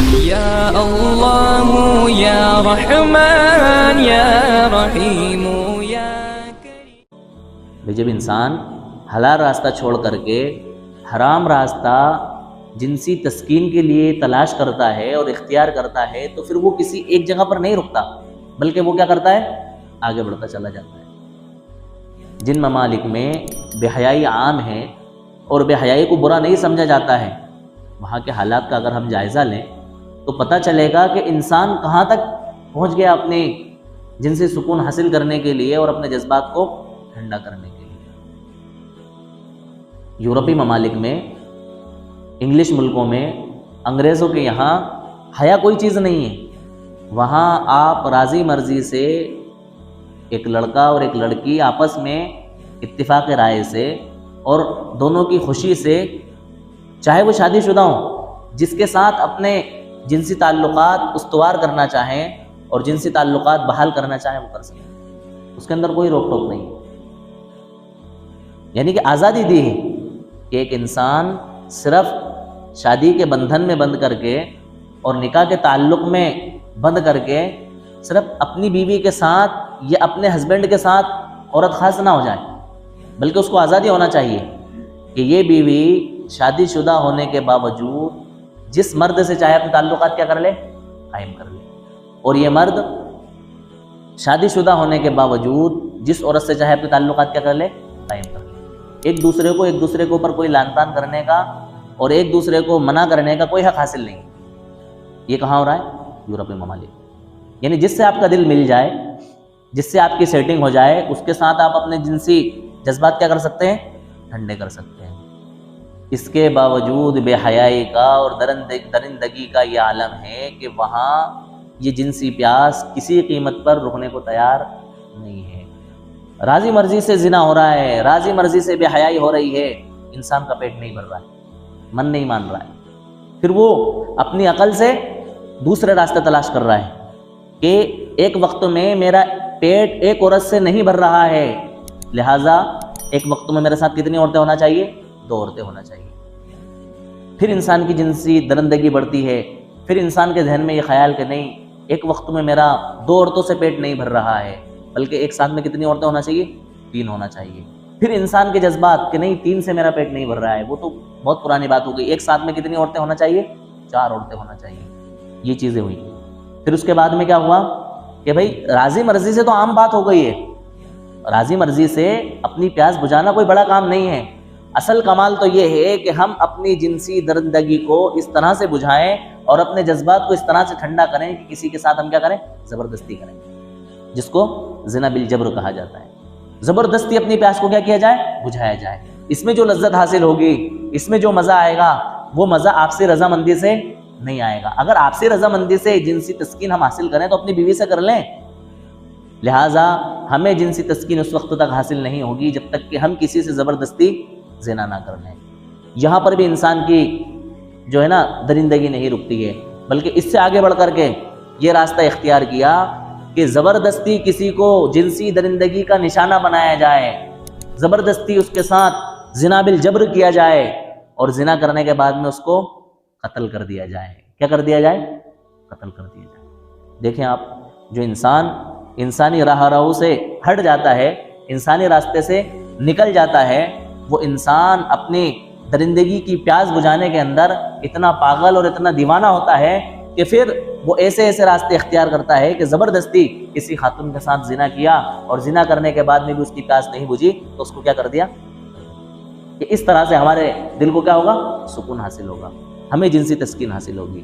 یا اللہ یا رحمان یا رحیم یا کریم۔ جب انسان حلال راستہ چھوڑ کر کے حرام راستہ جنسی تسکین کے لیے تلاش کرتا ہے اور اختیار کرتا ہے تو پھر وہ کسی ایک جگہ پر نہیں رکتا، بلکہ وہ کیا کرتا ہے؟ آگے بڑھتا چلا جاتا ہے۔ جن ممالک میں بے حیائی عام ہے اور بے حیائی کو برا نہیں سمجھا جاتا ہے، وہاں کے حالات کا اگر ہم جائزہ لیں تو پتہ چلے گا کہ انسان کہاں تک پہنچ گیا اپنے جنسی سکون حاصل کرنے کے لیے اور اپنے جذبات کو ٹھنڈا کرنے کے لیے۔ یورپی ممالک میں، انگلش ملکوں میں، انگریزوں کے یہاں حیا کوئی چیز نہیں ہے۔ وہاں آپ راضی مرضی سے ایک لڑکا اور ایک لڑکی آپس میں اتفاق رائے سے اور دونوں کی خوشی سے، چاہے وہ شادی شدہ ہوں، جس کے ساتھ اپنے جنسی تعلقات استوار کرنا چاہیں اور جنسی تعلقات بحال کرنا چاہیں وہ کر سکیں، اس کے اندر کوئی روک ٹوک نہیں۔ یعنی کہ آزادی دی ہے کہ ایک انسان صرف شادی کے بندھن میں بند کر کے اور نکاح کے تعلق میں بند کر کے صرف اپنی بیوی کے ساتھ یا اپنے ہسبینڈ کے ساتھ عورت خاص نہ ہو جائے، بلکہ اس کو آزادی ہونا چاہیے کہ یہ بیوی شادی شدہ ہونے کے باوجود جس مرد سے چاہے اپنے تعلقات کیا کر لے، قائم کر لے، اور یہ مرد شادی شدہ ہونے کے باوجود جس عورت سے چاہے اپنے تعلقات کیا کر لے، قائم کر لے۔ ایک دوسرے کے اوپر کوئی لان تان کرنے کا اور ایک دوسرے کو منع کرنے کا کوئی حق حاصل نہیں۔ یہ کہاں ہو رہا ہے؟ یورپی ممالک۔ یعنی جس سے آپ کا دل مل جائے، جس سے آپ کی سیٹنگ ہو جائے، اس کے ساتھ آپ اپنے جنسی جذبات کیا کر سکتے ہیں؟ ٹھنڈے کر سکتے ہیں۔ اس کے باوجود بے حیائی کا اور درندگی کا یہ عالم ہے کہ وہاں یہ جنسی پیاس کسی قیمت پر رکنے کو تیار نہیں ہے۔ راضی مرضی سے زنا ہو رہا ہے، راضی مرضی سے بے حیائی ہو رہی ہے، انسان کا پیٹ نہیں بھر رہا ہے، من نہیں مان رہا ہے، پھر وہ اپنی عقل سے دوسرے راستے تلاش کر رہا ہے کہ ایک وقت میں میرا پیٹ ایک عورت سے نہیں بھر رہا ہے، لہٰذا ایک وقت میں میرے ساتھ کتنی عورتیں ہونا چاہیے؟ 2 عورتیں ہونا چاہیے۔ پھر انسان کی جنسی درندگی بڑھتی ہے، پھر انسان کے ذہن میں یہ خیال کہ نہیں، ایک وقت میں میرا 2 عورتوں سے پیٹ نہیں بھر رہا ہے، بلکہ ایک ساتھ میں کتنی عورتیں ہونا چاہیے؟ 3 ہونا چاہیے۔ پھر انسان کے جذبات کہ نہیں، 3 سے میرا پیٹ نہیں بھر رہا ہے، وہ تو بہت پرانی بات ہو گئی، ایک ساتھ میں کتنی عورتیں ہونا چاہیے؟ 4 عورتیں ہونا چاہیے۔ یہ چیزیں ہوئی۔ پھر اس کے بعد میں کیا ہوا کہ بھائی راضی مرضی سے تو عام بات ہو گئی ہے، راضی مرضی سے اپنی پیاس بجھانا کوئی بڑا کام نہیں ہے۔ اصل کمال تو یہ ہے کہ ہم اپنی جنسی درندگی کو اس طرح سے بجھائیں اور اپنے جذبات کو اس طرح سے ٹھنڈا کریں کہ کسی کے ساتھ ہم کیا کریں؟ زبردستی کریں، جس کو زنا بالجبر کہا جاتا ہے۔ زبردستی اپنی پیاس کو کیا جائے؟ بجھایا جائے۔ اس میں جو لذت حاصل ہوگی، اس میں جو مزہ آئے گا، وہ مزہ آپ سے رضامندی سے نہیں آئے گا۔ اگر آپ سے رضامندی سے جنسی تسکین ہم حاصل کریں تو اپنی بیوی سے کر لیں، لہٰذا ہمیں جنسی تسکین اس وقت تک حاصل نہیں ہوگی جب تک کہ ہم کسی سے زبردستی زنا نہ کر لیں۔ یہاں پر بھی انسان کی جو ہے نا درندگی نہیں رکتی ہے، بلکہ اس سے آگے بڑھ کر کے یہ راستہ اختیار کیا کہ زبردستی کسی کو جنسی درندگی کا نشانہ بنایا جائے، زبردستی اس کے ساتھ زنا بالجبر کیا جائے اور زنا کرنے کے بعد میں اس کو قتل کر دیا جائے۔ کیا کر دیا جائے؟ قتل کر دیا جائے۔ دیکھیں آپ، جو انسان انسانی راہ رو سے ہٹ جاتا ہے، انسانی راستے سے نکل جاتا ہے، وہ انسان اپنی درندگی کی پیاس بجھانے کے اندر اتنا پاگل اور اتنا دیوانہ ہوتا ہے کہ پھر وہ ایسے راستے اختیار کرتا ہے کہ زبردستی کسی خاتون کے ساتھ زنا کیا اور زنا کرنے کے بعد میں بھی اس کی پیاس نہیں بجھی تو اس کو کیا کر دیا کہ اس طرح سے ہمارے دل کو کیا ہوگا؟ سکون حاصل ہوگا، ہمیں جنسی تسکین حاصل ہوگی۔